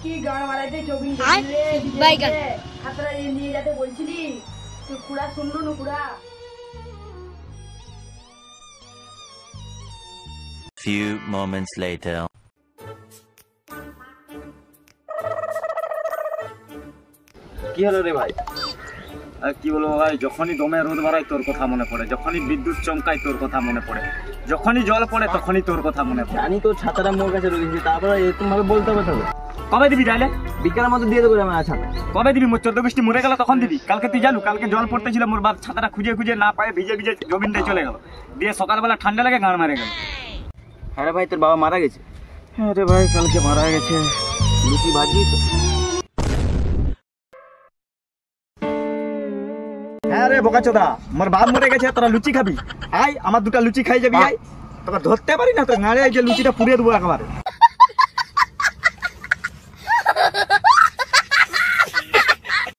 কি গান মারাইতে জবিন রে বাইগান খাতরা নিয়ে যেতে বলছিলি তুই কুড়া শুনলো না কুড়া Few moments later. কি হলো রে ভাই? আর কি বলবো ভাই, যখনই দমে রোদ বাড়ায় তোর কথা মনে পড়ে, যখনই বিদ্যুৎ চমকায় তোর কথা মনে পড়ে, যখনই জল পড়ে তখনই তোর কথা মনে পড়ে। জানি তোর ছাতাটা মোর কাছে রয়েছে, তারপরে এরকম ভাবে বলতে হবে তবে। কবে দিবি তাহলে? বিকেলের মধ্যে দিয়ে দেবো আমার ছাতা। কবে দিবি? মোর 14 বৃষ্টি মরে গেল তখন দিবি? কালকে তুই জানু কালকে জল পড়তেছিল, মোর বাপ ছাতাটা খুঁজে খুঁজে না পায়ে ভিজে ভিজে জমিনটায় চলে গেল, দিয়ে সকালবেলা ঠান্ডা লাগে গান মারে গেল। হ্যাঁ রে ভাই, তোর বাবা মারা গেছে? হ্যাঁ রে ভাই, কালকে মারা গেছে। লুচি ভাজি তো? হ্যাঁ রে বোকাচোদা, মোর বাপ মরে গেছে, তোরা লুচি খাবি? আয় আমার দুটা লুচি খাই যাবি, আয়। তোকে ধরতে পারি না, তোর গাড়ি যে লুচিটা পুড়িয়ে দেবো একেবারে।